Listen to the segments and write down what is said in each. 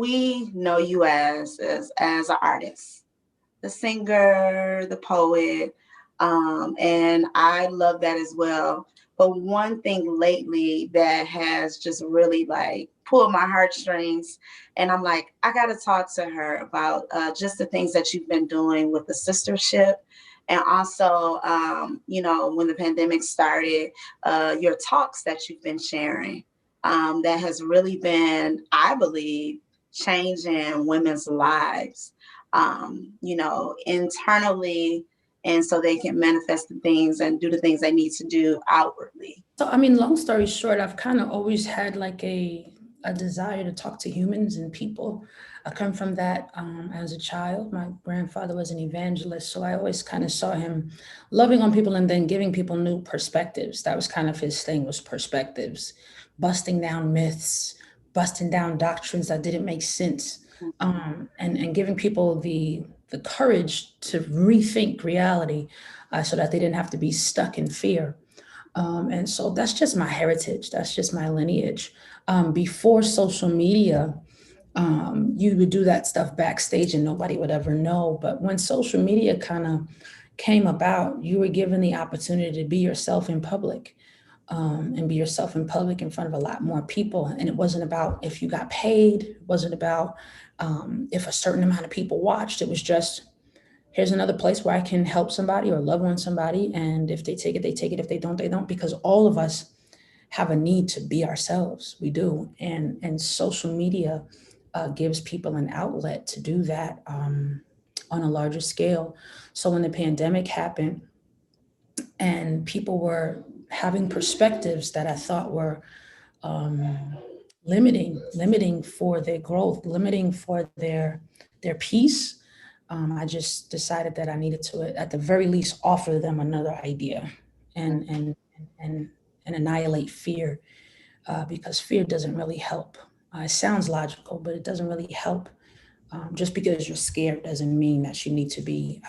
we know you as an artist, the singer, the poet, and I love that as well. But one thing lately that has just really like pulled my heartstrings, and I'm like, I got to talk to her about just the things that you've been doing with the sistership. And also, when the pandemic started, your talks that you've been sharing, that has really been, I believe, changing women's lives, internally, and so they can manifest the things and do the things they need to do outwardly. So, I mean, long story short, I've kind of always had like a desire to talk to humans and people. I come from that as a child. My grandfather was an evangelist, so I always kind of saw him loving on people and then giving people new perspectives. That was kind of his thing, was perspectives, busting down myths, busting down doctrines that didn't make sense, and giving people the courage to rethink reality, so that they didn't have to be stuck in fear. And so that's just my heritage. That's just my lineage. Before social media, you would do that stuff backstage and nobody would ever know. But when social media kind of came about, you were given the opportunity to be yourself in public, and be yourself in public in front of a lot more people. And it wasn't about if you got paid, it wasn't about if a certain amount of people watched. It was just, here's another place where I can help somebody or love on somebody. And if they take it, they take it. If they don't, they don't, because all of us have a need to be ourselves. We do. And social media gives people an outlet to do that on a larger scale. So when the pandemic happened and people were having perspectives that I thought were limiting for their growth, limiting for their peace, I just decided that I needed to, at the very least, offer them another idea and and and annihilate fear, because fear doesn't really help. It sounds logical, but it doesn't really help. Just because you're scared doesn't mean that you need to be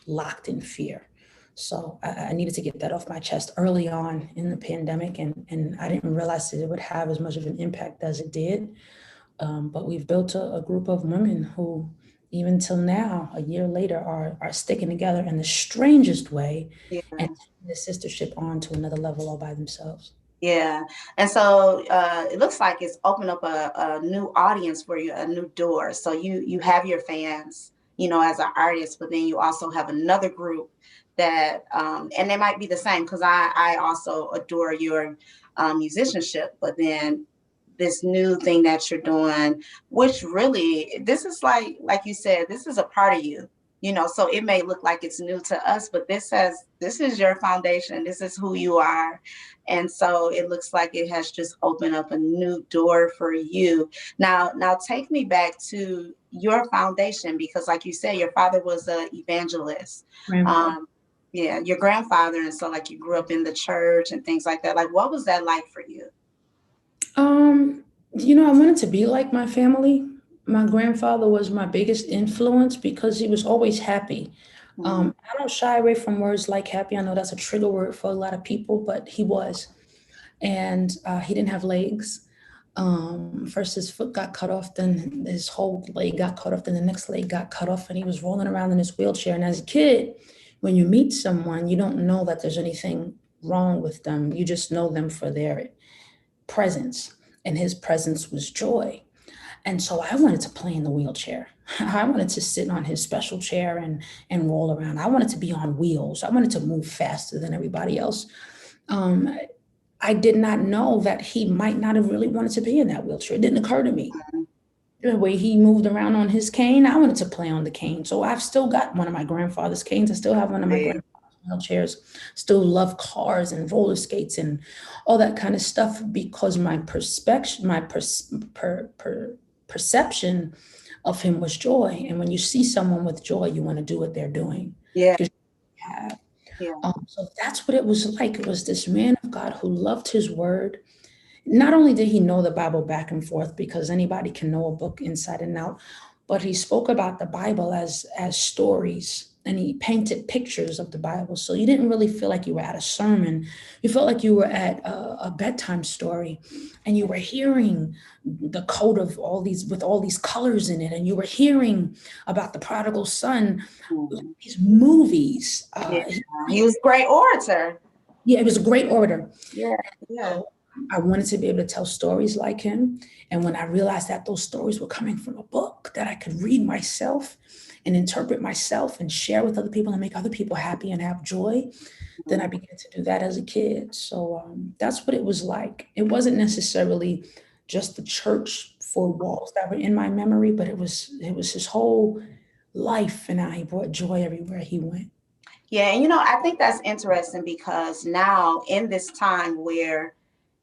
locked in fear. So I needed to get that off my chest early on in the pandemic, and I didn't realize that it would have as much of an impact as it did. But we've built a group of women who, even till now, a year later, are sticking together in the strangest way Yeah. and taking the sistership on to another level all by themselves. Yeah. And so it looks like it's opened up a new audience for you, a new door. So you have your fans, as an artist, but then you also have another group that, and they might be the same, because I also adore your musicianship, but then this new thing that you're doing, which really, this is like you said, this is a part of you, so it may look like it's new to us, but this is your foundation. This is who you are. And so it looks like it has just opened up a new door for you. Now take me back to your foundation, because like you said, your father was an evangelist. Grandfather. Yeah, your grandfather. And so like you grew up in the church and things like that. Like, what was that like for you? I wanted to be like my family. My grandfather was my biggest influence because he was always happy. I don't shy away from words like happy. I know that's a trigger word for a lot of people, but he was. And he didn't have legs. First his foot got cut off, then his whole leg got cut off, then the next leg got cut off, and he was rolling around in his wheelchair. And as a kid, when you meet someone, you don't know that there's anything wrong with them. You just know them for their presence. And his presence was joy. And so I wanted to play in the wheelchair. I wanted to sit on his special chair and roll around. I wanted to be on wheels. I wanted to move faster than everybody else. Um, I did not know that he might not have really wanted to be in that wheelchair. It didn't occur to me. The way he moved around on his cane, I wanted to play on the cane. So I've still got one of my grandfather's canes. I still have one of my grandfather's wheelchairs. Still love cars and roller skates and all that kind of stuff, because my perspective, perception of him was joy. And when you see someone with joy, you want to do what they're doing. Yeah. Have. Yeah. So that's what it was like. It was this man of God who loved his word. Not only did he know the Bible back and forth, because anybody can know a book inside and out, but he spoke about the Bible as stories, and he painted pictures of the Bible. So you didn't really feel like you were at a sermon. You felt like you were at a bedtime story, and you were hearing the coat of all these with all these colors in it, and you were hearing about the prodigal son, Mhm. these movies. Yeah, he was a great orator. Yeah, it was a great order. Yeah, yeah. So I wanted to be able to tell stories like him. And when I realized that those stories were coming from a book that I could read myself and interpret myself and share with other people and make other people happy and have joy, then I Mhm. began to do that as a kid. So that's what it was like. It wasn't necessarily just the church four walls that were in my memory, but it was his whole life and how he brought joy everywhere he went. Yeah, and I think that's interesting because now in this time where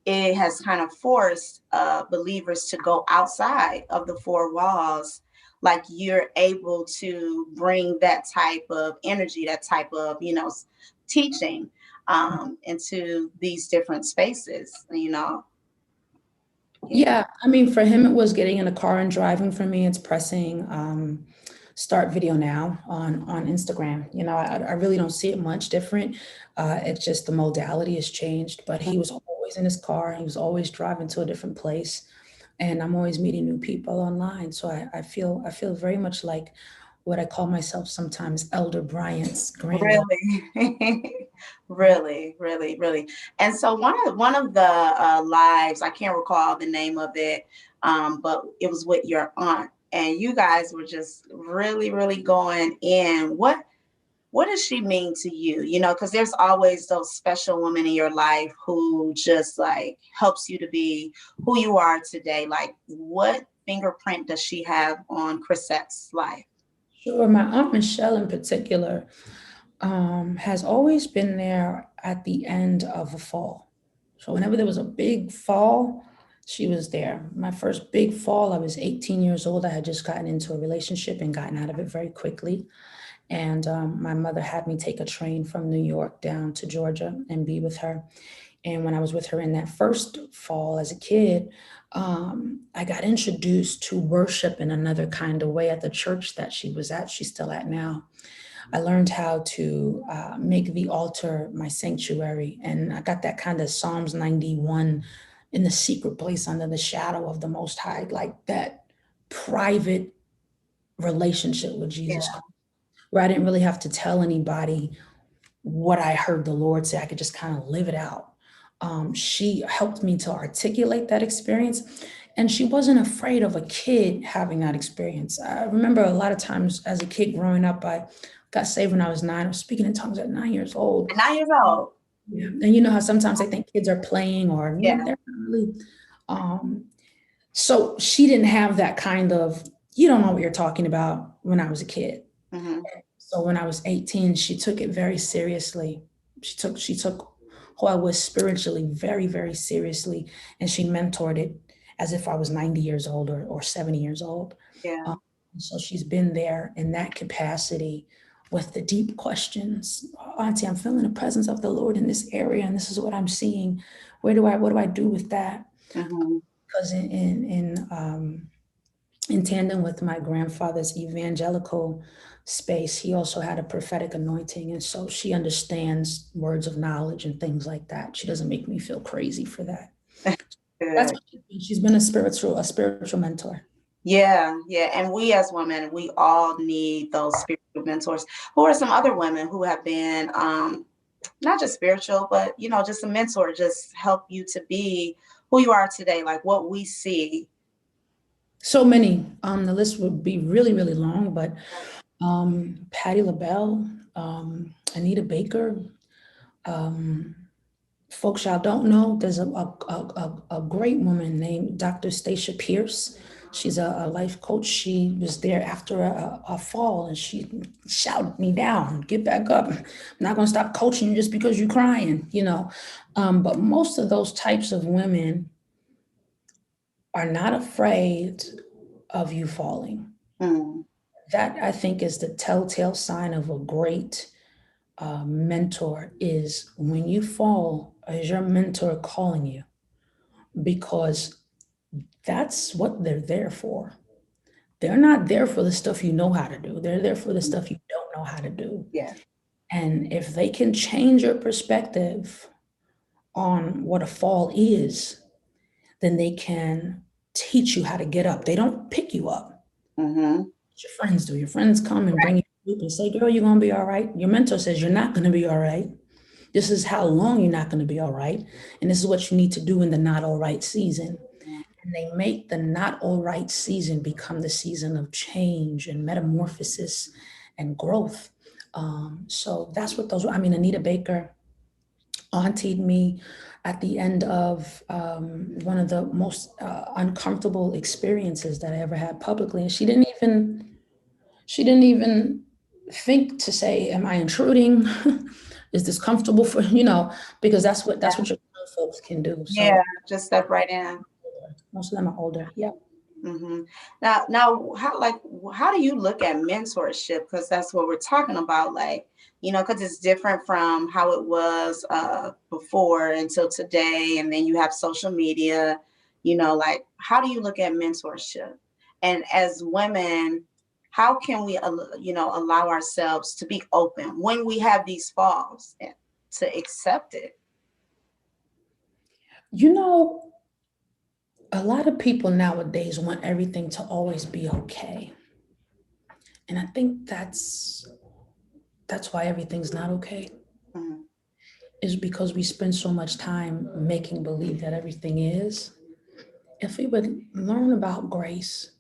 it has kind of forced believers to go outside of the four walls, like you're able to bring that type of energy, that type of, teaching into these different spaces. Yeah. Yeah, I mean, for him, it was getting in the car and driving. For me, it's pressing start video now on Instagram. I really don't see it much different. It's just the modality has changed, but he was always in his car. He was always driving to a different place, and I'm always meeting new people online. So I feel very much like what I call myself sometimes, Elder Bryant's granddaughter. Really, really, really, really. And so one of the lives, I can't recall the name of it, but it was with your aunt, and you guys were just really, really going in. What does she mean to you? Because there's always those special women in your life who just like helps you to be who you are today. Like, what fingerprint does she have on Chrisette's life? Sure, my aunt Michelle in particular has always been there at the end of a fall. So whenever there was a big fall, she was there. My first big fall, I was 18 years old. I had just gotten into a relationship and gotten out of it very quickly. And my mother had me take a train from New York down to Georgia and be with her. And when I was with her in that first fall as a kid, I got introduced to worship in another kind of way at the church that she was at. She's still at now. I learned how to make the altar my sanctuary. And I got that kind of Psalms 91, in the secret place under the shadow of the Most High, like that private relationship with Jesus Yeah. Christ, where I didn't really have to tell anybody what I heard the Lord say. I could just kind of live it out. She helped me to articulate that experience. And she wasn't afraid of a kid having that experience. I remember a lot of times as a kid growing up, I got saved when I was 9. I was speaking in tongues at 9 years old. And 9 years old. Yeah. And you know how sometimes I think kids are playing or Yeah. they're not really. Um, so she didn't have that kind of, you don't know what you're talking about when I was a kid. Hmm. So when I was 18, she took it very seriously. She took who I was spiritually very, very seriously, and she mentored it as if I was 90 years old or 70 years old. Yeah. Um, so she's been there in that capacity with the deep questions. Auntie, I'm feeling the presence of the Lord in this area, and this is what I'm seeing. What do I do with that? Hmm. Because in tandem with my grandfather's evangelical space, he also had a prophetic anointing. And so she understands words of knowledge and things like that. She doesn't make me feel crazy for that. That's Good. what she's been a spiritual mentor. Yeah, yeah. And we as women, we all need those spiritual mentors. Who are some other women who have been not just spiritual, but just a mentor, just help you to be who you are today, like what we see. So many. The list would be really, really long, but Patti LaBelle, Anita Baker, um, folks y'all don't know, there's a great woman named Dr. Stacia Pierce. She's a life coach. She was there after a fall and she shouted me down, get back up. I'm not going to stop coaching you just because you're crying. But most of those types of women are not afraid of you falling. Mm, That I think is the telltale sign of a great mentor is when you fall, is your mentor calling you? Because that's what they're there for. They're not there for the stuff you know how to do. They're there for the stuff you don't know how to do. Yeah. And if they can change your perspective on what a fall is, then they can teach you how to get up. They don't pick you up. Mm-hmm. What your friends do. Your friends come and bring you up and say, girl, you're going to be all right. Your mentor says you're not going to be all right. This is how long you're not going to be all right. And this is what you need to do in the not all right season. And they make the not all right season become the season of change and metamorphosis and growth. So that's what those, I mean, Anita Baker auntied me at the end of one of the most uncomfortable experiences that I ever had publicly. And she didn't even think to say, am I intruding? Is this comfortable for, because that's what your folks can do. Yeah, So just step right in. most of them are older. Yeah. Mm-hmm. Now, how do you look at mentorship? Because that's what we're talking about, like, because it's different from how it was before until today, and then you have social media. Like, how do you look at mentorship? And as women, how can we, allow ourselves to be open when we have these falls and to accept it? You know, a lot of people nowadays want everything to always be okay. And I think that's why everything's not okay. Mm-hmm. Is because we spend so much time making believe that everything is. If we would learn about grace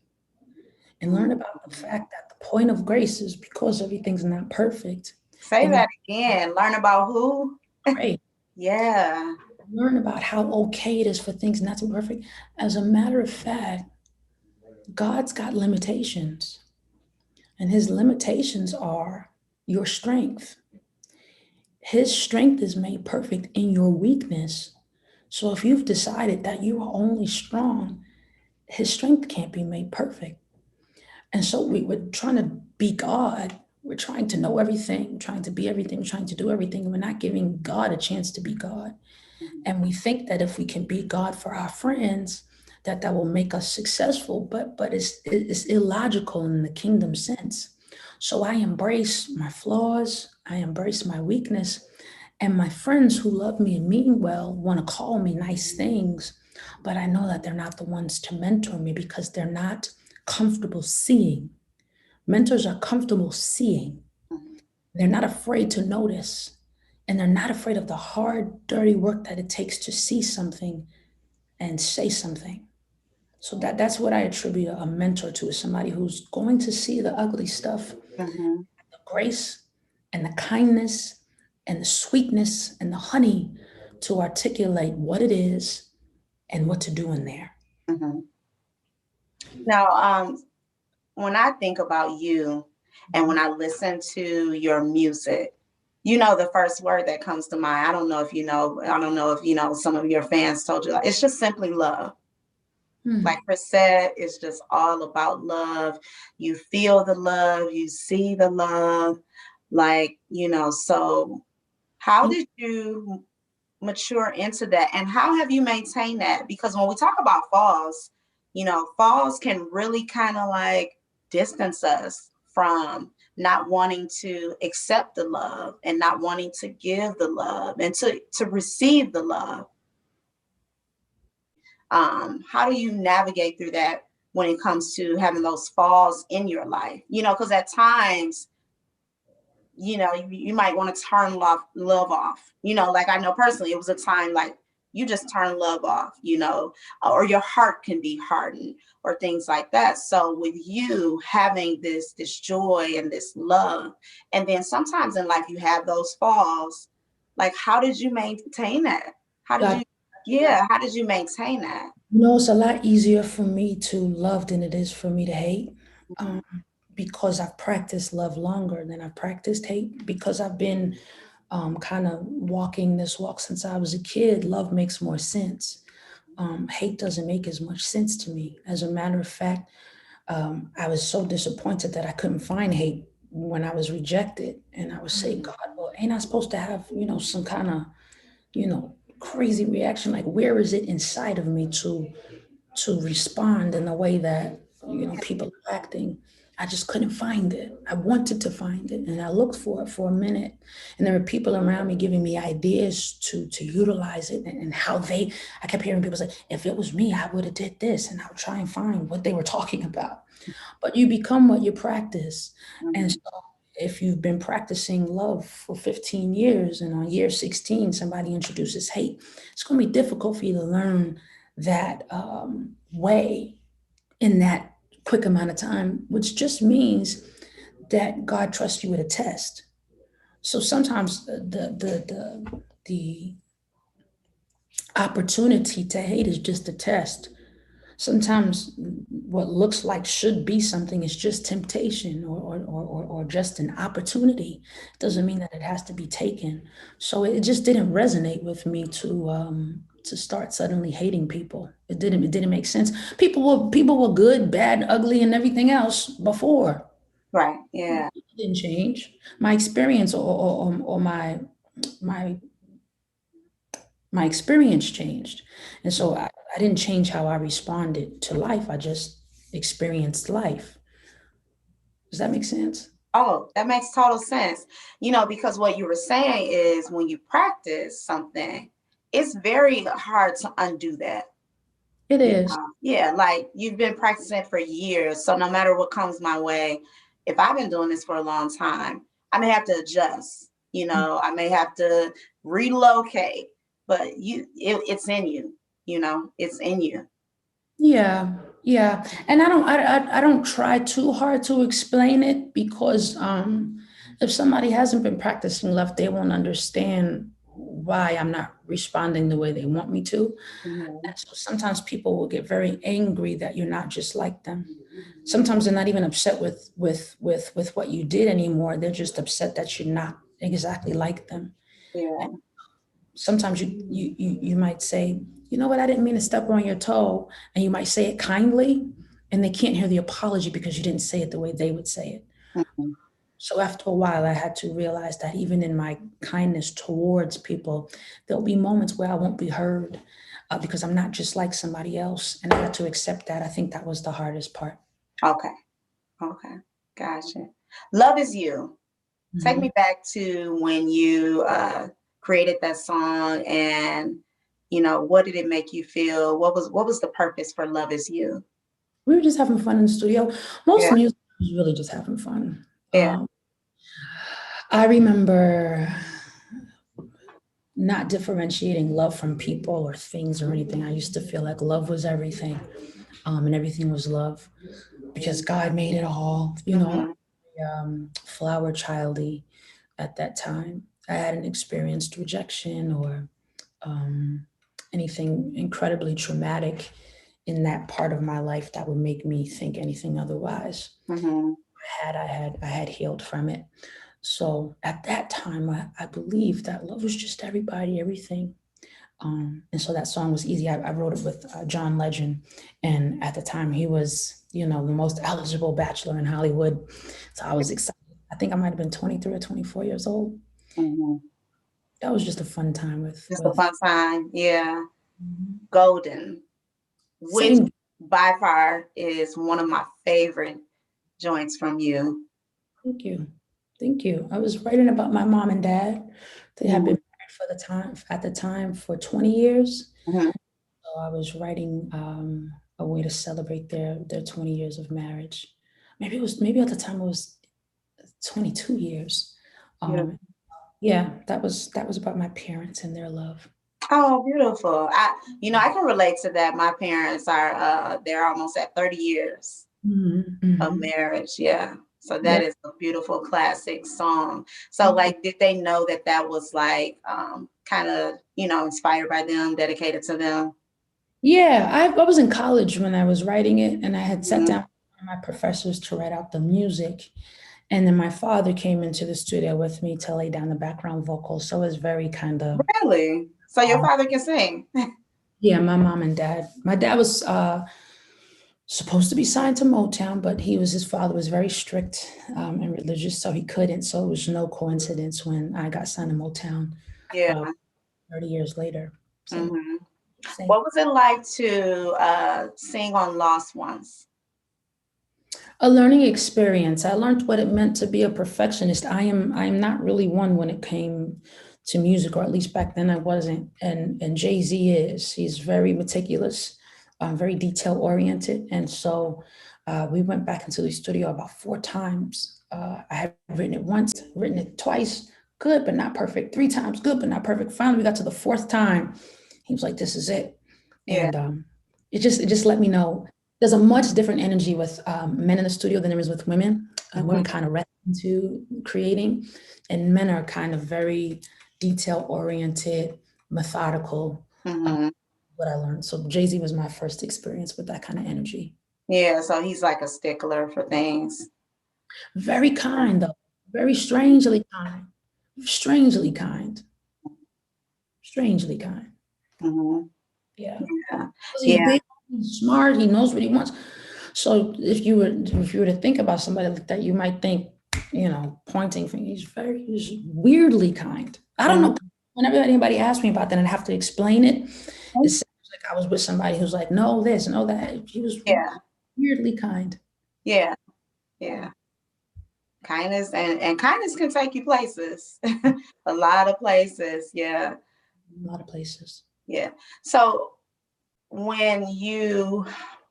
and learn about the fact that the point of grace is because everything's not perfect, Say then we that again. Learn about who? pray. Yeah. Learn about how okay it is for things not to be perfect. As a matter of fact, God's got limitations, and his limitations are your strength. His strength is made perfect in your weakness. So if you've decided that you are only strong, his strength can't be made perfect. And so we're trying to be God. We're trying to know everything, trying to be everything, trying to do everything. And we're not giving God a chance to be God. And we think that if we can be God for our friends, that will make us successful. But it's illogical in the kingdom sense. So I embrace my flaws. I embrace my weakness. And my friends who love me and mean well want to call me nice things, but I know that they're not the ones to mentor me because they're not comfortable seeing. Mentors are comfortable seeing. Mhm. They're not afraid to notice, and they're not afraid of the hard, dirty work that it takes to see something and say something. So that's what I attribute a mentor to, is somebody who's going to see the ugly stuff, Mhm. the grace and the kindness and the sweetness and the honey to articulate what it is and what to do in there. Mhm. Now, when I think about you and when I listen to your music, the first word that comes to mind. I don't know if you know. I don't know if some of your fans told you. Like, it's just simply love. Like Hmm. Chrisette is just all about love. You feel the love. You see the love. Like So, how did you mature into that, and how have you maintained that? Because when we talk about falls, falls can really kind of like distance us from not wanting to accept the love and not wanting to give the love and to receive the love. How do you navigate through that when it comes to having those falls in your life? Because at times you might want to turn love off. Like, I know personally, it was a time like you just turn love off, or your heart can be hardened or things like that. So with you having this joy and this love, and then sometimes in life you have those falls, like, how did you maintain that? How did God, you, yeah, how did you maintain that? it's a lot easier for me to love than it is for me to hate. Um, because I've practiced love longer than I've practiced hate, because I've been kind of walking this walk since I was a kid. Love makes more sense. Hate doesn't make as much sense to me. As a matter of fact, I was so disappointed that I couldn't find hate when I was rejected. And I would say, God, well, ain't I supposed to have, some kind of, crazy reaction? Like, where is it inside of me to respond in the way that, people are acting? I just couldn't find it. I wanted to find it, and I looked for it for a minute. And there were people around me giving me ideas to utilize it, and how they. I kept hearing people say, "If it was me, I would have did this," and I would try and find what they were talking about. But you become what you practice, and so Mhm. if you've been practicing love for 15 years, and on year 16 somebody introduces hate, it's going to be difficult for you to learn that way in that quick amount of time, which just means that God trusts you with a test. So sometimes the opportunity to hate is just a test. Sometimes what looks like should be something is just temptation, or just an opportunity. It doesn't mean that it has to be taken. So it just didn't resonate with me to start suddenly hating people. It didn't make sense. People were good, bad, ugly, and everything else before. Right. Yeah. It didn't change. My experience, or my my experience changed. And so I didn't change how I responded to life. I just experienced life. Does that make sense? Oh, that makes total sense. Because what you were saying is when you practice something, it's very hard to undo that. It is. Yeah, like you've been practicing for years. So no matter what comes my way, if I've been doing this for a long time, I may have to adjust. I may have to relocate, but it's in you. It's in you. Yeah, yeah. And I don't try too hard to explain it, because if somebody hasn't been practicing love, they won't understand why I'm not responding the way they want me to. Mhm. So sometimes people will get very angry that you're not just like them. Sometimes they're not even upset with what you did anymore. They're just upset that you're not exactly like them. Yeah. Sometimes you might say, you know what, I didn't mean to step on your toe, and you might say it kindly, and they can't hear the apology because you didn't say it the way they would say it. Mhm. So after a while, I had to realize that even in my kindness towards people, there'll be moments where I won't be heard, because I'm not just like somebody else. And I had to accept that. I think that was the hardest part. Okay. Okay. Gotcha. Love is you. Take Mhm. me back to when you created that song, and what did it make you feel? What was the purpose for Love Is You? We were just having fun in the studio. Most Yeah. music is really just having fun. Yeah. I remember not differentiating love from people or things or anything. I used to feel like love was everything, and everything was love because God made it all. Hmm. Flower childy at that time. I hadn't experienced rejection or um, anything incredibly traumatic in that part of my life that would make me think anything otherwise. Hmm. I had healed from it. So at that time, I believed that love was just everybody, everything. And so that song was easy. I wrote it with John Legend, and at the time he was, the most eligible bachelor in Hollywood. So I was excited. I think I might have been 23 or 24 years old. Hmm. That was just a fun time Just a with. fun time. Yeah. Mhm. Golden, which Same. by far is one of my favorite joints from you. Thank you. Thank you. I was writing about my mom and dad. They had been Hmm. married at the time for 20 years. Hmm. So I was writing a way to celebrate their 20 years of marriage. Maybe at the time it was 22 years. Um, Beautiful. yeah, that was about my parents and their love. Oh, beautiful. I can relate to that. My parents are they're almost at 30 years Mhm, of mhm. marriage. Yeah. So that Yeah. is a beautiful classic song. So like did they know that that was like kind of, inspired by them, dedicated to them? Yeah, I was in college when I was writing it, and I had sat Mhm. down with one of my professors to write out the music. And then my father came into the studio with me to lay down the background vocals. So it was very kind of, Really? So your father can sing? yeah, my mom and dad. My dad was supposed to be signed to Motown, but his father was very strict and religious, so he couldn't. So it was no coincidence when I got signed to Motown Yeah. uh, 30 years later. So Hmm. same. What was it like to sing on Lost Ones? A learning experience. I learned what it meant to be a perfectionist. I am not really one when it came to music, or at least back then I wasn't. And Jay-Z is. He's very meticulous, very detail oriented. And so we went back into the studio about 4 times. I had written it once, written it twice, good but not perfect. 3 times, good but not perfect. Finally, we got to the fourth time. He was like, "This is it," Yeah. and it just let me know there's a much different energy with men in the studio than there is with women. Women Hmm. kind of rest into creating, and men are kind of very detail oriented, methodical. Uh, Hmm. what I learned. So Jay-Z was my first experience with that kind of energy. Yeah. So he's like a stickler for things. Very kind, though. Very strangely kind. Strangely kind. Strangely kind. Hmm. Yeah. Yeah. 'Cause he's Yeah. big, he's smart, he knows what he wants. So if you were to think about somebody like that, you might think, pointing fingers. He's weirdly kind. I don't know. Hmm. Whenever anybody asks me about that and I have to explain it, it sounds like I was with somebody who's like, no this, no that. He was Yeah. weirdly kind. Yeah. Yeah. Kindness and kindness can take you places. A lot of places. Yeah. A lot of places. Yeah. So when you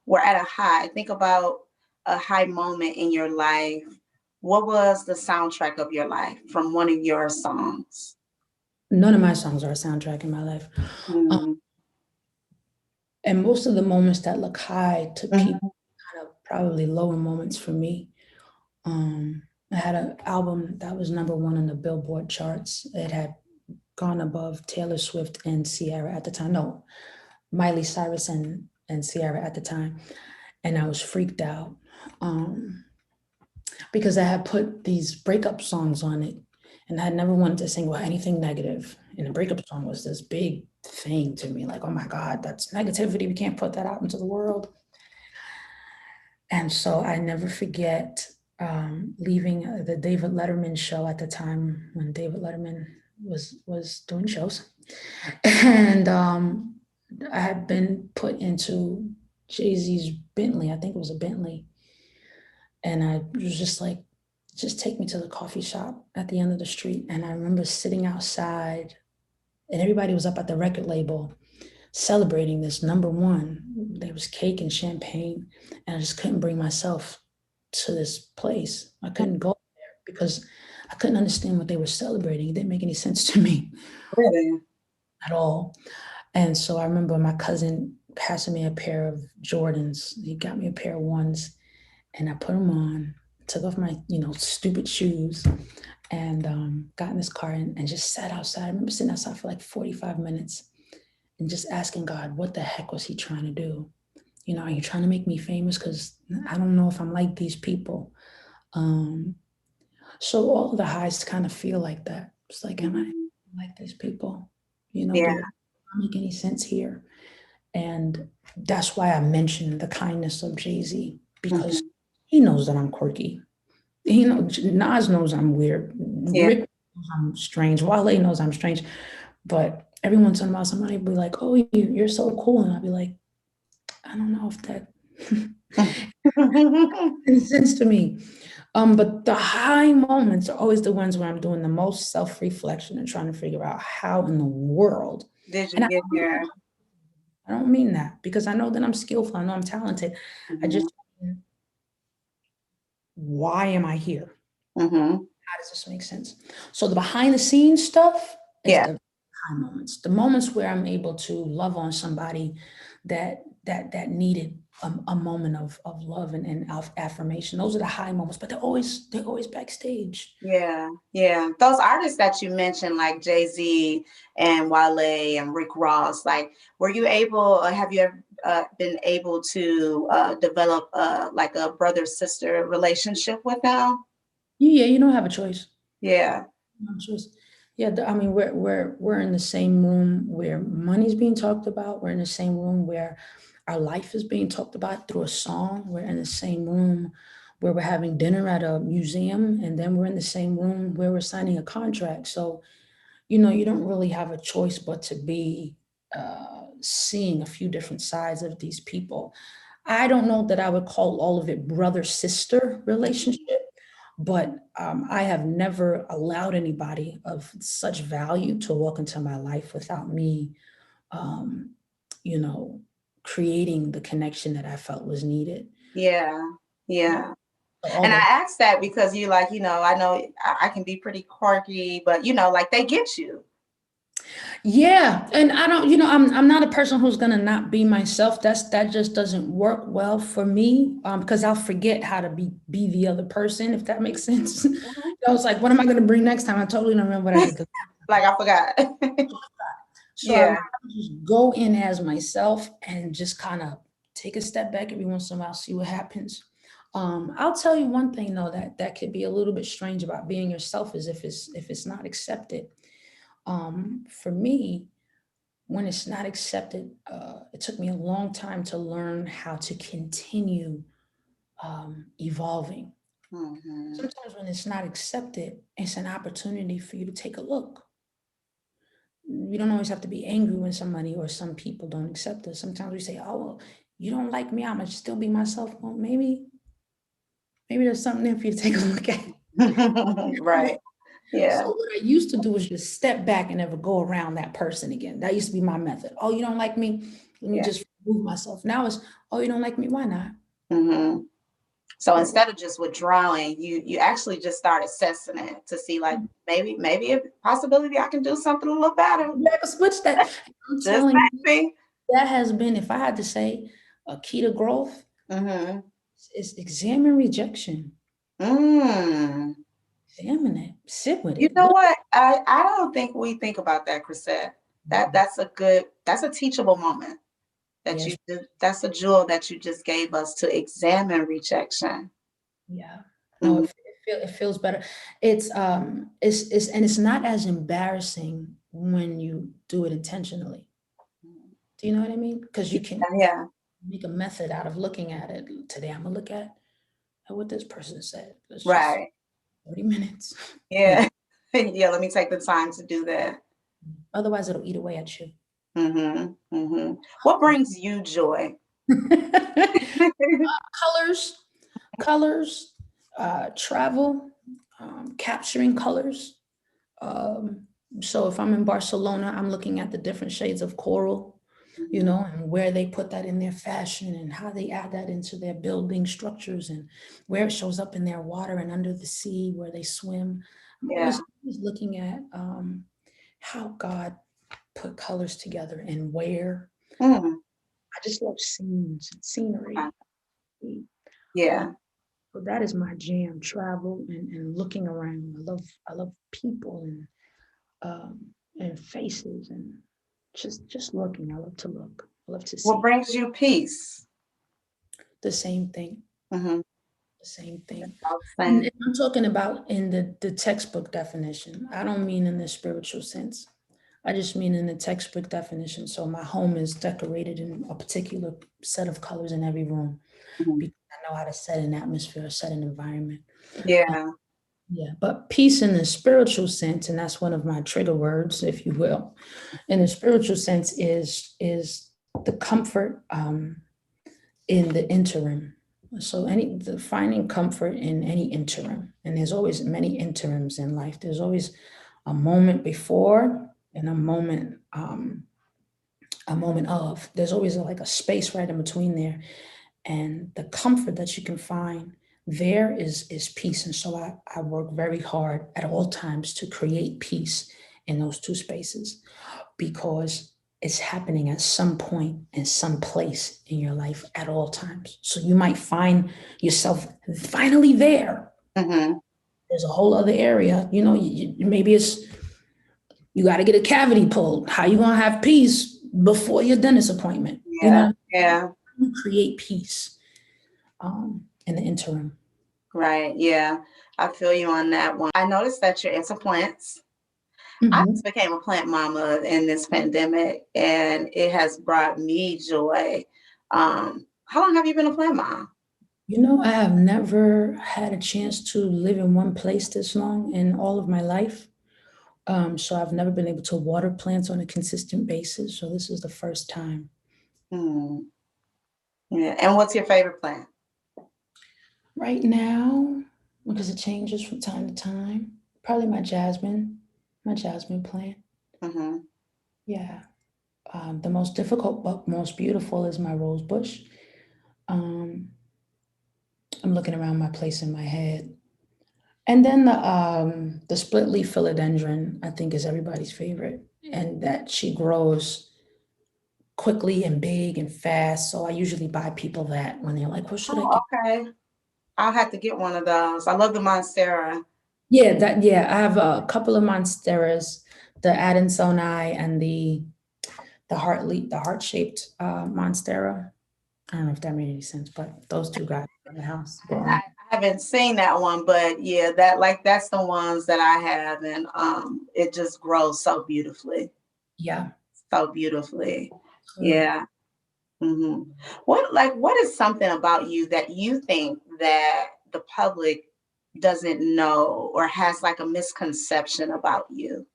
were at a high, think about a high moment in your life. What was the soundtrack of your life from one of your songs? None of my songs are a soundtrack in my life. Um, Mm. and most of the moments that look high to people, Mhm. kind of probably lower moments for me. Um, I had an album that was #1 on the Billboard charts. It had gone above Taylor Swift and Ciara at the time. No, Miley Cyrus and Ciara at the time. And I was freaked out um, because I had put these breakup songs on it, and I had never wanted to sing about anything negative. And the breakup song was this big thing to me, like, oh my God, that's negativity. We can't put that out into the world. And so I never forget leaving the David Letterman show at the time when David Letterman was doing shows, and I had been put into Jay-Z's Bentley. I think it was a Bentley, and I was just like, just take me to the coffee shop at the end of the street. And I remember sitting outside, and everybody was up at the record label celebrating this #1. There was cake and champagne, and I just couldn't bring myself to this place. I couldn't go there because I couldn't understand what they were celebrating. It didn't make any sense to me Really? at all. And so I remember my cousin passing me a pair of Jordans. He got me a pair of ones, and I put them on, took off my, stupid shoes, and got in this car and just sat outside. I remember sitting outside for like 45 minutes and just asking God, what the heck was he trying to do? Are you trying to make me famous? Because I don't know if I'm like these people. Um, so all of the highs kind of feel like that. It's like, am I Mhm. like these people? Yeah. Do I make any sense here? And that's why I mentioned the kindness of Jay-Z, because Mhm. he knows that I'm quirky. Nas knows I'm weird. Yeah. Rick knows I'm strange. Wale knows I'm strange. But every once in a while, somebody will be like, "Oh, you're so cool," and I'll be like, "I don't know if that makes sense to me." But the high moments are always the ones where I'm doing the most self-reflection and trying to figure out how in the world. Did you And get here? I don't mean that because I know that I'm skillful. I know I'm talented. I Mhm. just, why am I here? Mhm. How does this make sense? So the behind the scenes stuff is Yeah. the high moments, the moments where I'm able to love on somebody that needed a moment of love and affirmation. Those are the high moments, but they're always backstage. Yeah. Yeah. Those artists that you mentioned, like Jay-Z and Wale and Rick Ross, like, were you able, or have you ever been able to develop like a brother-sister relationship with them? Yeah, you don't have a choice. Yeah. No choice. Yeah, I mean, we're in the same room where money's being talked about. We're in the same room where our life is being talked about through a song. We're in the same room where we're having dinner at a museum, and then we're in the same room where we're signing a contract. So, you don't really have a choice but to be seeing a few different sides of these people. I don't know that I would call all of it brother-sister relationship, but I have never allowed anybody of such value to walk into my life without me, um, you know, creating the connection that I felt was needed. Yeah. Yeah. Yeah. So all And I the asked that because you like, I know I can be pretty quirky, but like they get you. Yeah, and I don't, I'm not a person who's gonna not be myself. That just doesn't work well for me, because I'll forget how to be the other person, if that makes sense. Mhm. I was like, what am I gonna bring next time? I totally don't remember what I did. Like I forgot. So I Yeah. just go in as myself and just kind of take a step back every once in a while, see what happens. I'll tell you one thing though that could be a little bit strange about being yourself is if it's not accepted. For me, when it's not accepted, it took me a long time to learn how to continue evolving. Hmm. Sometimes when it's not accepted, it's an opportunity for you to take a look. We don't always have to be angry when somebody or some people don't accept us. Sometimes we say, "Oh, well, you don't like me. I'm gonna still be myself." Well, maybe there's something there for you to take a look at. Right. So Yeah. what I used to do was just step back and never go around that person again. That used to be my method. Oh, you don't like me? Let me Yeah. just remove myself. Now it's, oh, you don't like me? Why not? Hmm. So Well, instead of just withdrawing, you actually just start assessing it to see like maybe a possibility I can do something a little better. yeah, I can switch that. I'm Just telling you, maybe. that has been, if I had to say, a key to growth Hmm. is examine rejection. Mm. Examine it. Sit with You it. know Look. what? I don't think we think about that, Chrisette. That's a teachable moment that Yes. that's a jewel that you just gave us to examine rejection. Yeah. No, Mhm. it feels better. It's not as embarrassing when you do it intentionally. Do you know what I mean? Because you can Yeah, make a method out of looking at it. Today I'm gonna look at what this person said. Let's just right. 30 minutes. Yeah. Yeah. Yeah, let me take the time to do that. Otherwise it'll eat away at you. What brings you joy? Colors, colors, travel, capturing colors. Um, so if I'm in Barcelona, I'm looking at the different shades of coral, Mhm. and where they put that in their fashion and how they add that into their building structures and where it shows up in their water and under the sea where they swim. I'm Yeah. always looking at how God put colors together and where. Mm. I just love scenes and Okay. scenery. Um, Yeah. so that is my jam, travel and looking around. I love people and faces and just looking. I love to look. I love to What see brings you peace? the same thing. Mm-hmm. The same thing. And Same. if I'm talking about in the textbook definition. I don't mean in the spiritual sense. I just mean in the textbook definition. So my home is decorated in a particular set of colors in every room Mhm. because I know how to set an atmosphere, set an environment. Yeah. Yeah, but peace in the spiritual sense, and that's one of my trigger words, if you will, in the spiritual sense is the comfort in the interim. So finding comfort in any interim, and there's always many interims in life. There's always a moment before and a moment of. There's always like a space right in between there, and the comfort that you can find there is peace. And so I work very hard at all times to create peace in those two spaces because it's happening at some point in some place in your life at all times. So you might find yourself finally there. Hmm. There's a whole other area, maybe it's you got to get a cavity pulled. How you gonna have peace before your dentist appointment? Yeah. Yeah. You create peace in the interim. Right. Yeah. I feel you on that one. I noticed that you're into plants. I Mhm. just became a plant mama in this pandemic, and it has brought me joy. How long have you been a plant mom? I have never had a chance to live in one place this long in all of my life. So I've never been able to water plants on a consistent basis. So this is the first time. Hmm. Yeah. And what's your favorite plant? Right now, because it changes from time to time, probably my jasmine plant. Mm-hmm. Yeah. The most difficult but most beautiful is my rose bush. Um, I'm looking around my place in my head. And then the split leaf philodendron, I think, is everybody's favorite, and that she grows quickly and big and fast. So I usually buy people that when they're like, "What should I Oh, get?" okay. I'll have to get one of those. I love the Monstera. Yeah, I have a couple of monsteras, the Adansonii and the heart shaped monstera. I don't know if that made any sense, but those two guys in the house I growing. haven't seen that one, but yeah, that's the ones that I have, and it just grows so beautifully, Yeah. so beautifully. Absolutely. Yeah. Hmm. What is something about you that you think that the public doesn't know or has like a misconception about you?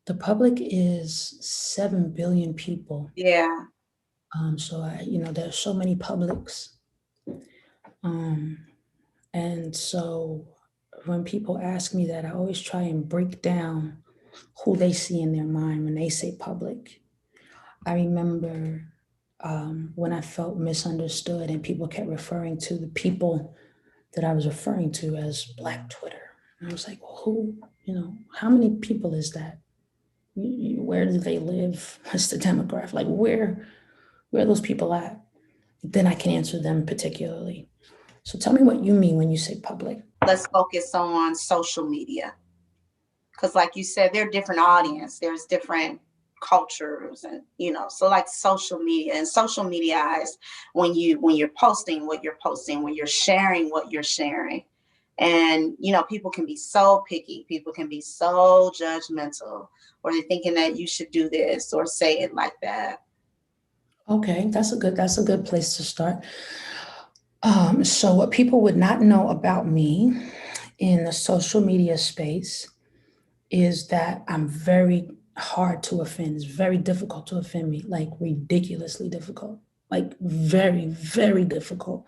The public is 7 billion people. Yeah. So there's so many publics. Um, and so when people ask me that, I always try and break down who they see in their mind when they say public. I remember when I felt misunderstood and people kept referring to the people that I was referring to as Black Twitter. And I was like, well, how many people is that? Where do they live? What's the demographic? Like, where are those people at? Then I can answer them particularly. So tell me what you mean when you say public. Let's focus on social media because, like you said, they're different audience. There's different cultures, and so like social media and social media is when you're posting what you're posting, when you're sharing what you're sharing. And people can be so picky, people can be so judgmental, or they're thinking that you should do this or say it like that. Okay, that's a good place to start. So what people would not know about me in the social media space is that I'm very hard to offend. It's very difficult to offend me, like ridiculously difficult, like very, very difficult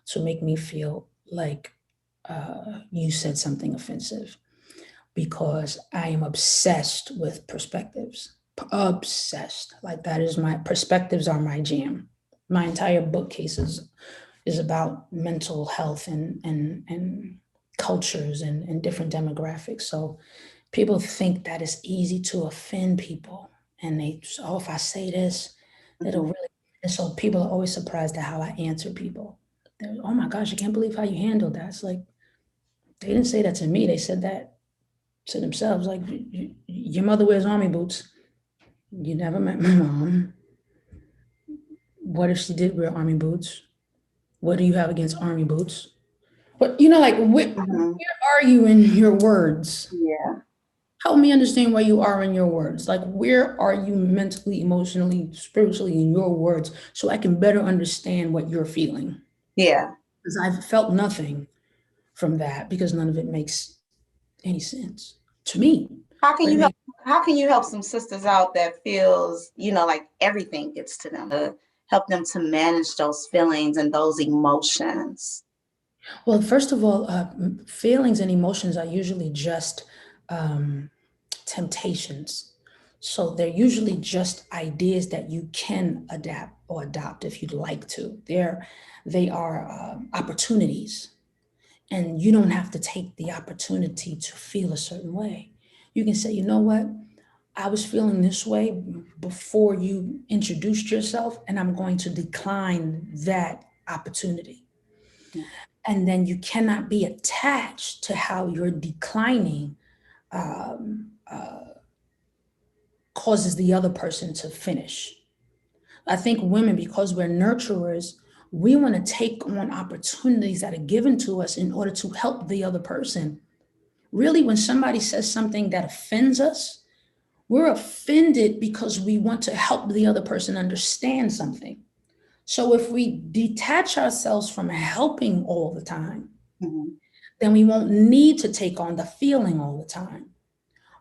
to make me feel like you said something offensive because I am obsessed with perspectives. Obsessed. Like that is my perspectives are my jam. My entire bookcase is about mental health and cultures and different demographics. So people think that it's easy to offend people. And if I say this, it'll Mhm. really. And so people are always surprised at how I answer people. Oh my gosh, I can't believe how you handled that. It's like, they didn't say that to me. They said that to themselves. Like, your mother wears army boots. You never met my mom. What if she did wear army boots? What do you have against army boots? But like, Mhm. where are you in your words? Yeah. Help me understand where you are in your words. Like, where are you mentally, emotionally, spiritually in your words so I can better understand what you're feeling? Yeah. Because I've felt nothing from that because none of it makes any sense to me. How can But it you help makes how can you help some sisters out that feels, like everything gets to them, to help them to manage those feelings and those emotions? well, first of all, feelings and emotions are usually just um, temptations. So they're usually just ideas that you can adapt or adopt if you'd like to. They are opportunities, and you don't have to take the opportunity to feel a certain way. You can say, you know what, I was feeling this way before you introduced yourself, and I'm going to decline that opportunity. And then you cannot be attached to how you're declining um, causes the other person to finish. I think women, because we're nurturers, we want to take on opportunities that are given to us in order to help the other person. Really, when somebody says something that offends us, we're offended because we want to help the other person understand something. So if we detach ourselves from helping all the time, Mhm. then we won't need to take on the feeling all the time.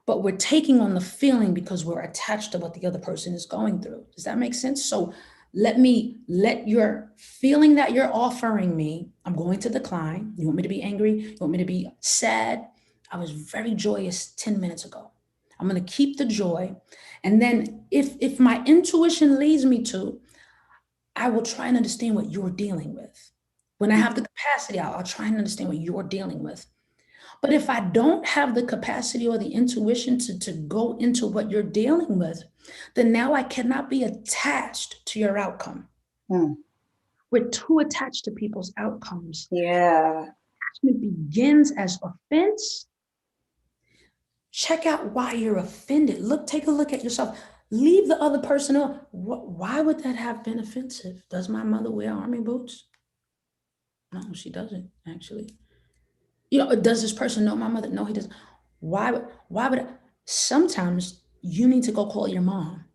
But we're taking on the feeling because we're attached to what the other person is going through. Does that make sense? So let your feeling that you're offering me, I'm going to decline. You want me to be angry? You want me to be sad? I was very joyous 10 minutes ago. I'm going to keep the joy. And then if my intuition leads me to, I will try and understand what you're dealing with. When I have the capacity, I'll try and understand what you're dealing with. But if I don't have the capacity or the intuition to go into what you're dealing with, then now I cannot be attached to your outcome. Mm. We're too attached to people's outcomes. Yeah. Attachment begins as offense. Check out why you're offended. Take a look at yourself. Leave the other person alone. Why would that have been offensive? Does my mother wear army boots? No, she doesn't, actually. Does this person know my mother? No, he doesn't. Why would I? Sometimes you need to go call your mom.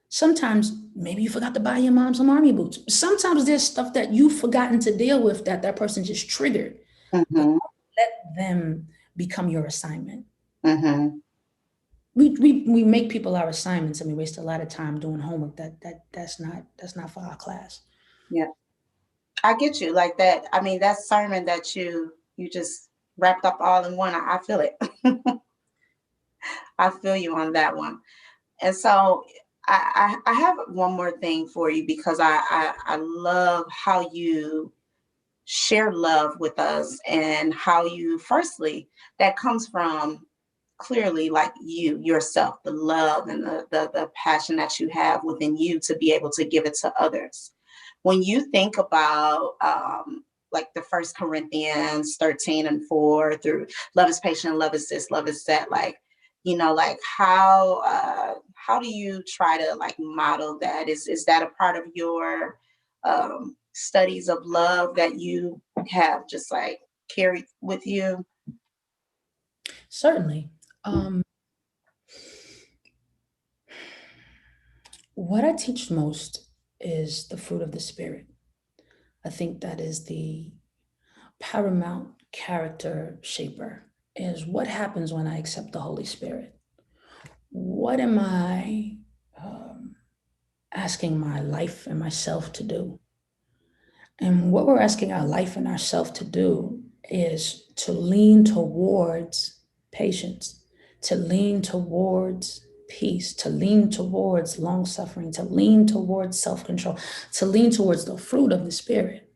Sometimes maybe you forgot to buy your mom some army boots. Sometimes there's stuff that you've forgotten to deal with that person just triggered. But let them become your assignment. We make people our assignments, and we waste a lot of time doing homework that's not for our class. Yeah, I get you like that. I mean, that sermon that you just wrapped up all in one. I feel it. I feel you on that one. And so I have one more thing for you, because I love how you share love with us, and how you, firstly, that comes from clearly like you yourself, the love and the passion that you have within you to be able to give it to others. When you think about like the First Corinthians 13:4 through love is patient, love is this, love is that, like, like how do you try to like model that? Is that a part of your studies of love that you have just like carried with you? Certainly. What I teach most is the fruit of the Spirit. I think that is the paramount character shaper, is what happens when I accept the Holy Spirit. What am I asking my life and myself to do? And what we're asking our life and ourself to do is to lean towards patience, to lean towards peace, to lean towards long suffering, to lean towards self-control, to lean towards the fruit of the Spirit.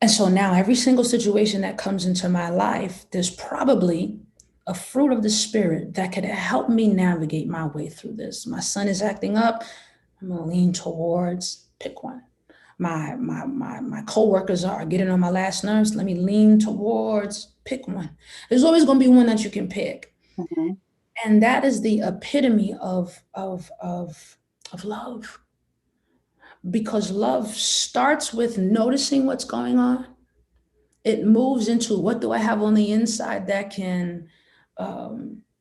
And so now every single situation that comes into my life, there's probably a fruit of the Spirit that could help me navigate my way through this. My son is acting up. I'm gonna lean towards, pick one. My coworkers are getting on my last nerves. Let me lean towards, pick one. There's always gonna be one that you can pick. And that is the epitome of love. Because love starts with noticing what's going on. It moves into, what do I have on the inside that can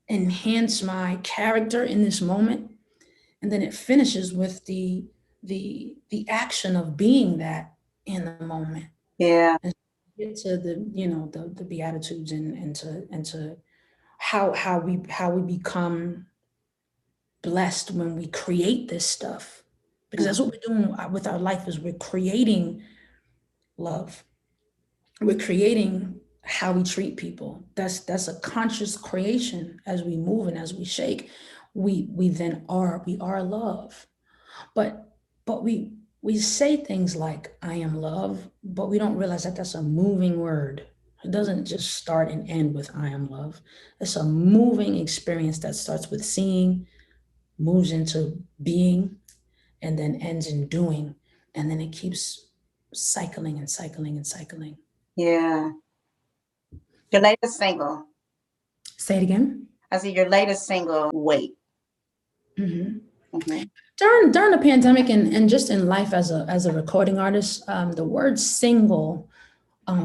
enhance my character in this moment? And then it finishes with the action of being that in the moment. Yeah. And get to the Beatitudes, and to how we become blessed when we create this stuff. Because that's what we're doing with our life, is we're creating love. We're creating how we treat people. That's a conscious creation. As we move and as we shake, we are love. But we say things like I am love, but we don't realize that that's a moving word. It doesn't just start and end with I am love. It's a moving experience that starts with seeing, moves into being, and then ends in doing. And then it keeps cycling and cycling and cycling. Yeah. Your latest single. Say it again. I said your latest single, Wait. During the pandemic, and just in life as a recording artist, the word single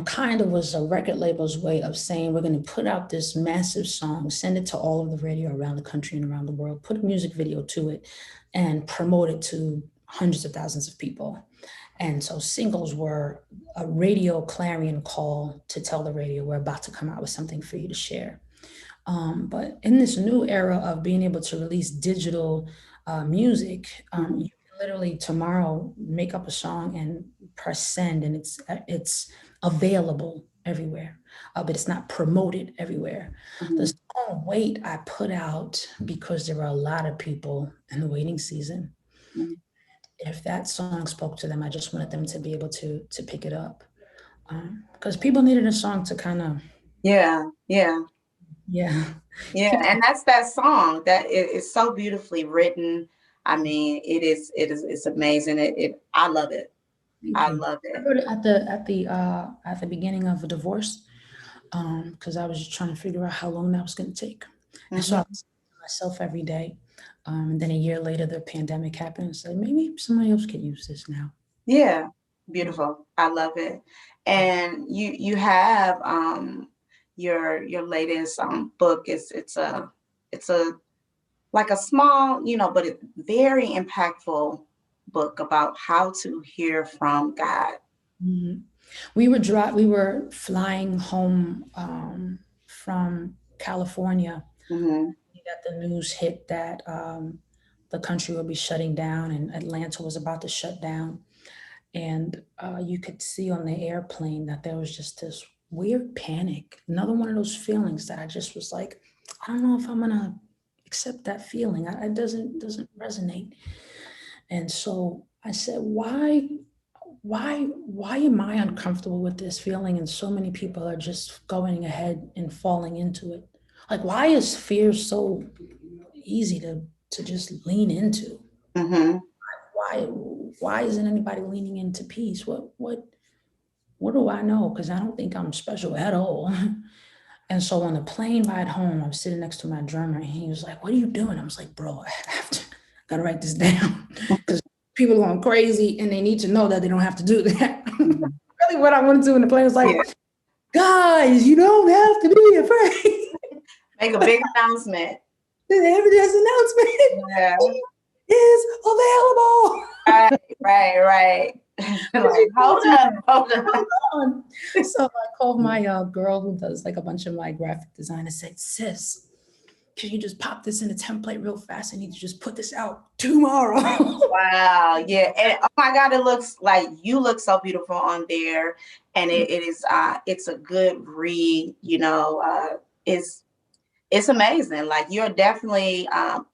kind of was a record label's way of saying, we're going to put out this massive song, send it to all of the radio around the country and around the world, put a music video to it, and promote it to hundreds of thousands of people. And so singles were a radio clarion call to tell the radio, we're about to come out with something for you to share. But in this new era of being able to release digital music, you can literally tomorrow make up a song and press send, and it's available everywhere, but it's not promoted everywhere. The Mhm. song Wait I put out because there were a lot of people in the waiting season. Mhm. If that song spoke to them, I just wanted them to be able to pick it up, because people needed a song to kind of, Yeah, yeah, yeah. yeah. People, And that's that song that is so beautifully written. I mean, it's amazing. I love it. thank I you. love I it. wrote it at the beginning of a divorce, because I was just trying to figure out how long that was going to take. And so I Hmm. was saying to myself every day. And then a year later, the pandemic happened. So maybe somebody else could use this now. Yeah, beautiful. I love it. And you have your latest book. It's a like a small, but it's very impactful book about how to hear from God. Mhm. We were flying home from California. Hmm. We got the news hit that the country would be shutting down, and Atlanta was about to shut down. And you could see on the airplane that there was just this weird panic. Another one of those feelings that I just was like, I don't know if I'm gonna accept that feeling. It doesn't resonate. And so I said, why am I uncomfortable with this feeling? And so many people are just going ahead and falling into it. Like, why is fear so easy to just lean into? Hmm. Why why isn't anybody leaning into peace? What do I know? Because I don't think I'm special at all. And so on the plane ride home, I was sitting next to my drummer, and he was like, "What are you doing?" I was like, "Bro, I have to gotta write this down because people are going crazy and they need to know that they don't have to do that." Hmm. Really, what I want to do in the plane was like, Yeah, "Guys, you don't have to be afraid." make a big announcement. There's an announcement. Yeah, He is available. right, right, right. Like, hold up, hold up. On. So I called my girl who does like a bunch of my graphic design and said, "Sis, can you just pop this in a template real fast? I need to just put this out tomorrow." Wow, yeah, and oh my God, it looks like you look so beautiful on there, and it's a good read. It's amazing. Like you're definitely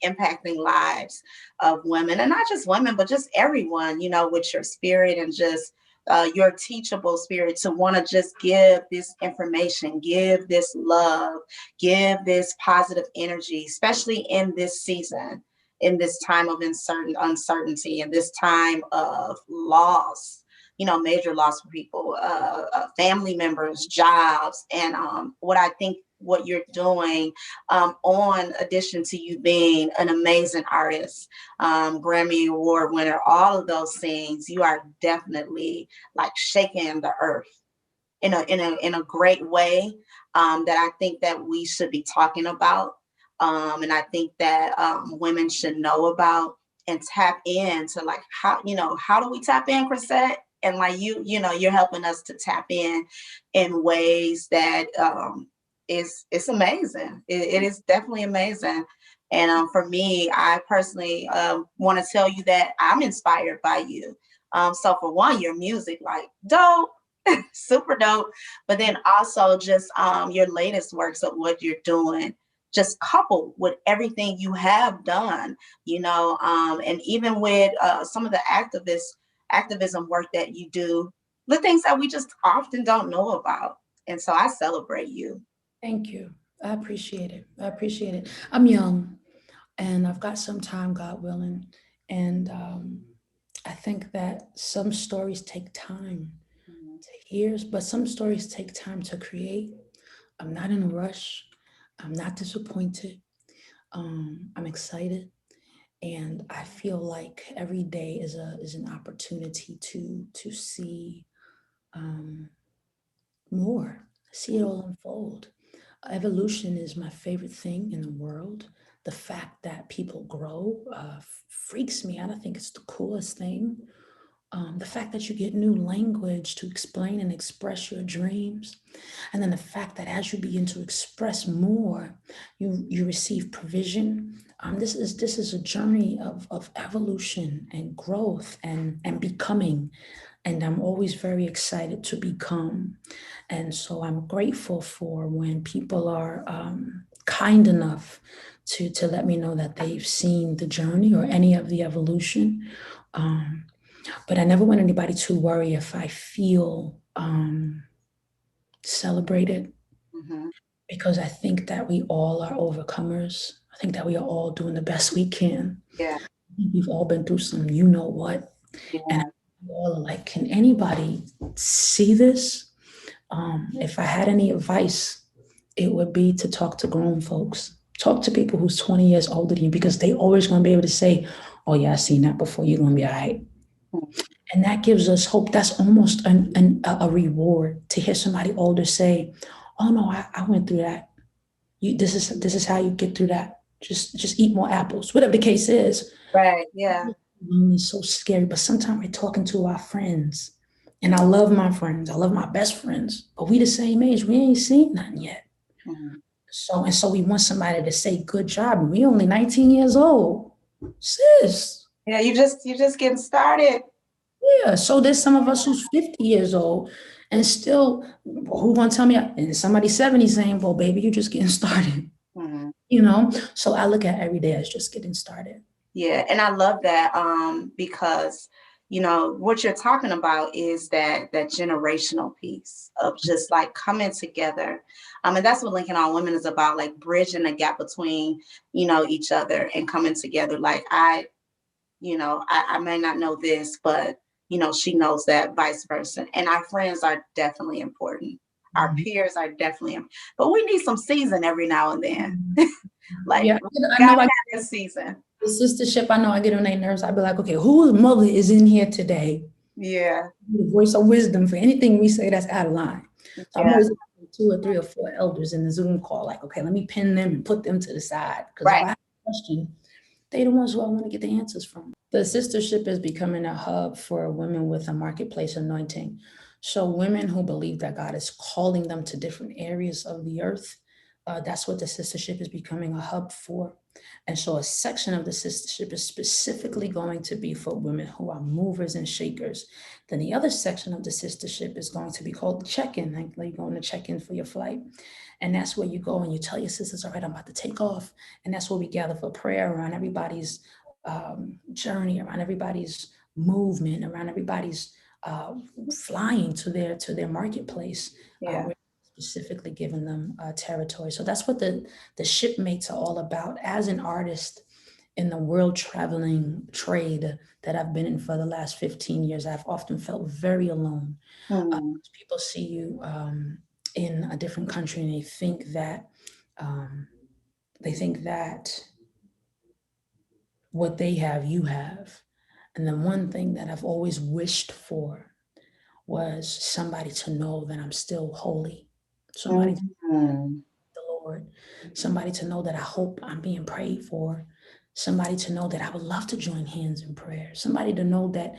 impacting lives of women, and not just women, but just everyone. With your spirit and just your teachable spirit to want to just give this information, give this love, give this positive energy, especially in this season, in this time of uncertainty, in this time of loss. Major loss for people, family members, jobs, and what I think what you're doing on addition to you being an amazing artist, Grammy Award winner, all of those things, you are definitely like shaking the earth in a great way that I think that we should be talking about. And I think that women should know about and tap into like how do we tap in, Chrisette? And like you're helping us to tap in ways that it's amazing. It is definitely amazing. And for me, I personally want to tell you that I'm inspired by you. So for one, your music, like dope, super dope. But then also just your latest works of what you're doing, just coupled with everything you have done, and even with some of the activism work that you do, the things that we just often don't know about. And so I celebrate you. Thank you. I appreciate it. I appreciate it. I'm young and I've got some time, God willing. And I think that some stories take time to hear, but some stories take time to create. I'm not in a rush. I'm not disappointed. I'm excited, and I feel like every day is an opportunity to see um, more, see it all unfold. Evolution is my favorite thing in the world. The fact that people grow freaks me out. I think it's the coolest thing. The fact that you get new language to explain and express your dreams. And then the fact that as you begin to express more, you receive provision. This is a journey of evolution and growth and becoming. And I'm always very excited to become. And so I'm grateful for when people are kind enough to let me know that they've seen the journey or any of the evolution. But I never want anybody to worry if I feel celebrated, because I think that we all are overcomers. I think that we are all doing the best we can. Yeah. We've all been through some, you know what, and we all are like, can anybody see this? If I had any advice, it would be to talk to grown folks. Talk to people who's 20 years older than you, because they always going to be able to say, oh yeah, I seen that before, you're going to be all right. And that gives us hope. That's almost a reward to hear somebody older say, oh no, I went through that. This is how you get through that. Just eat more apples, whatever the case is. Right. Yeah. It's so scary. But sometimes we're talking to our friends. And I love my friends. I love my best friends. But we the same age. We ain't seen nothing yet. So we want somebody to say, good job. We only 19 years old. Sis. Yeah, you just getting started. Yeah. So there's some of us who's 50 years old and still, who gonna tell me, and somebody 70 saying, well, baby, you're just getting started. You know? So I look at every day as just getting started. Yeah. And I love that because, you know, what you're talking about is that generational piece of just like coming together. And that's what Lincoln All Women is about, like bridging the gap between, you know, each other and coming together. Like I may not know this, but, you know, she knows that, vice versa. And our friends are definitely important. Our peers are definitely, but we need some season every now and then. Like, yeah, I know I got this season. The sistership, I know I get on their nerves. I'd be like, okay, whose mother is in here today? Yeah. The voice of wisdom for anything we say that's out of line. So Yeah. I'm always having 2 or 3 or 4 elders in the Zoom call, like, okay, let me pin them and put them to the side. Because if I have a question, they're the ones who I want to get the answers from. The sistership is becoming a hub for women with a marketplace anointing. So women who believe that God is calling them to different areas of the earth, that's what the sistership is becoming a hub for. And so a section of the sistership is specifically going to be for women who are movers and shakers. Then the other section of the sistership is going to be called the check-in, like you're going to check in for your flight. And that's where you go and you tell your sisters, all right, I'm about to take off. And that's where we gather for prayer around everybody's journey, around everybody's movement, around everybody's flying to their marketplace. We're specifically giving them territory. So that's what the shipmates are all about. As an artist in the world traveling trade that I've been in for the last 15 years, I've often felt very alone. People see you in a different country and they think that what they have, you have. And the one thing that I've always wished for was somebody to know that I'm still holy. Somebody to know the Lord. Somebody to know that I hope I'm being prayed for. Somebody to know that I would love to join hands in prayer. Somebody to know that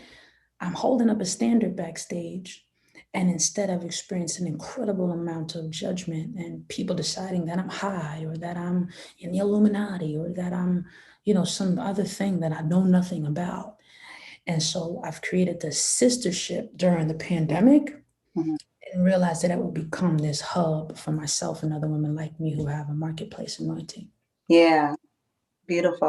I'm holding up a standard backstage. And instead of experiencing an incredible amount of judgment and people deciding that I'm high or that I'm in the Illuminati or that I'm, some other thing that I know nothing about. And so I've created the sistership during the pandemic and realized that it would become this hub for myself and other women like me who have a marketplace anointing. Yeah, beautiful.